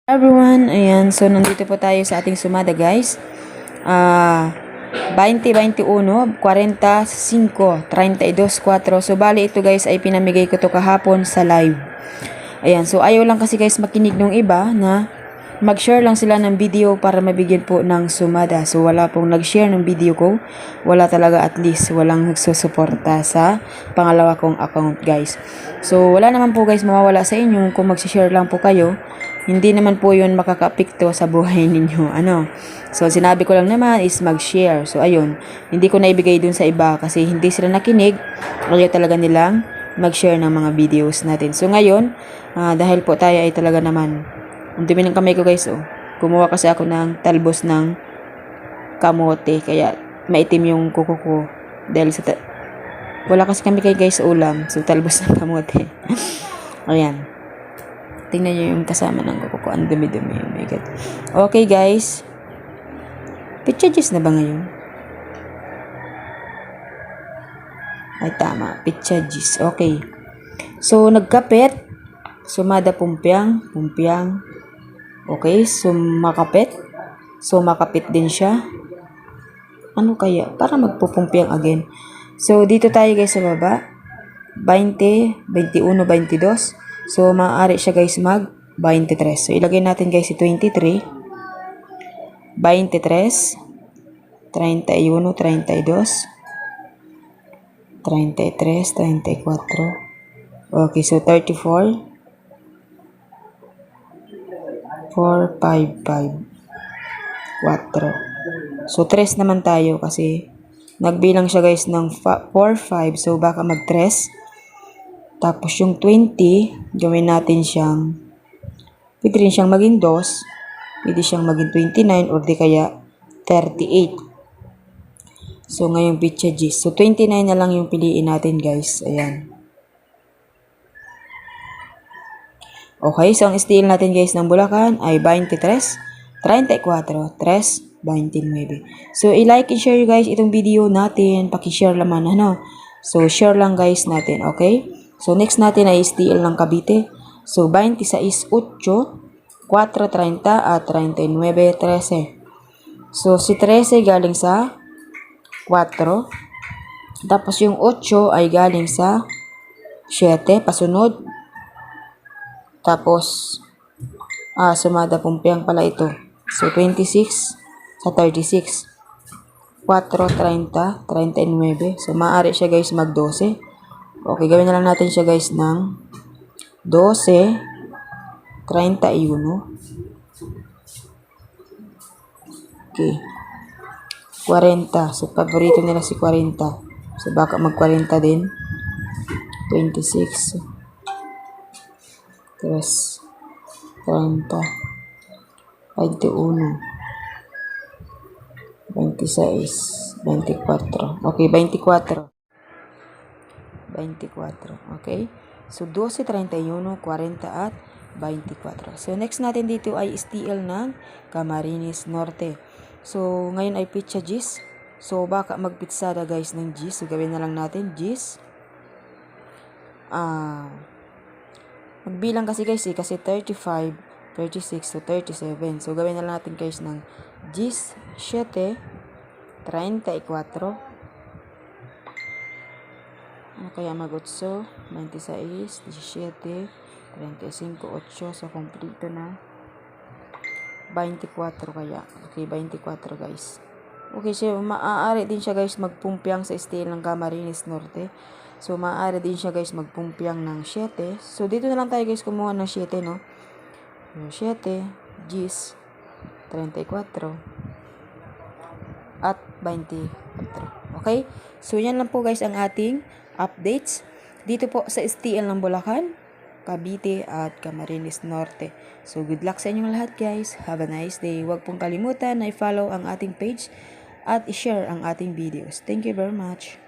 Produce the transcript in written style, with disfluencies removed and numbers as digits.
Everyone, ayan, so nandito po tayo sa ating sumada guys. 20, 21, 45, 32, 4. So bali ito guys ay pinamigay ko to kahapon sa live. Ayan, so ayaw lang kasi guys makinig ng iba na mag-share lang sila ng video para mabigyan po ng sumada. So wala pong nag-share ng video ko. Wala talaga, at least walang nagsusuporta sa pangalawa kong account guys. So wala naman po guys mawawala sa inyo kung mag-share lang po kayo. Hindi naman po yun makakapikto sa buhay ninyo. So sinabi ko lang naman is mag-share. So ayun, hindi ko naibigay dun sa iba kasi hindi sila nakinig. Ayaw talaga nilang mag-share ng mga videos natin. So ngayon, dahil po tayo ay talaga naman, ang dumi ng kamay ko guys, oh. Gumawa kasi ako ng talbos ng kamote, kaya maitim yung kuko ko. Dahil sa wala kasi kami kay guys ulam, so talbos ng kamote. Ayan. Tingnan nyo yung kasama ng kuko ko. Ang dumi-dumi. Oh my God. Okay guys. Pitchadis na ba ngayon? Ay tama. Pitchadis. Okay. So nagkapit. Sumada pumpiang. Okay, sumakapit. Sumakapit din siya. Ano kaya? Para magpupumpiang again. So, dito tayo guys sa baba. 20, 21, 22. So, maaari siya guys mag 23. So, ilagay natin guys si 23. 23. 31, 32. 33, 34. Okay, so 34. 4, 5, 5, 4. So, 3 naman tayo kasi nagbilang siya guys ng 4, 5. So, baka mag 3. Tapos, yung 20, gawin natin siyang, pwede rin siyang maging 2. Pwede siyang maging 29 or di kaya 38. So, ngayong pizza G's. So, 29 na lang yung piliin natin guys. Ayan. Okay, so ang steel natin guys ng Bulacan ay 23, 34, 3, 29. So, i-like and share you guys itong video natin. Paki-share naman, So, share lang guys natin, okay? So, next natin ay steel ng Cavite. So, 26, 8, 4, 30, at 39, 13. So, si 13 galing sa 4. Tapos, yung 8 ay galing sa 7, pasunod. Tapos, sumada pumpiang pala ito. So, 26 sa 36. 4, 30, 39. So, maaari siya guys mag 12. Okay, gawin na lang natin siya guys ng 12, 31. Okay. 40. So, paborito nila si 40. So, baka mag 40 din. 26. 3, 30, 21, 26, 24. Okay, 24. 24. Okay? So, 12, 31, 40, at 24. So, next natin dito ay steel ng Camarines Norte. So, ngayon ay pizza G's. So, baka magpizzada guys ng G's. So, gawin na lang natin G's. Magbilang kasi guys kasi 35, 36 to 37. So, gawin na lang natin guys ng 17, 34. Ano kaya mag-8? 26, 17, 35, 8. So, kompleto na. 24 kaya. Okay, 24 guys. Okay, so maaari din siya guys magpumpiang sa steel ng Camarines Norte. So, maaari din siya guys magpumpiang ng 7. So, dito na lang tayo guys kumuha ng 7, no? 7, G's, 34, at 24. Okay? So, yan lang po guys ang ating updates dito po sa STL ng Bulacan, Cavite, at Camarines Norte. So, good luck sa inyong lahat guys. Have a nice day. Huwag pong kalimutan na i-follow ang ating page at i-share ang ating videos. Thank you very much.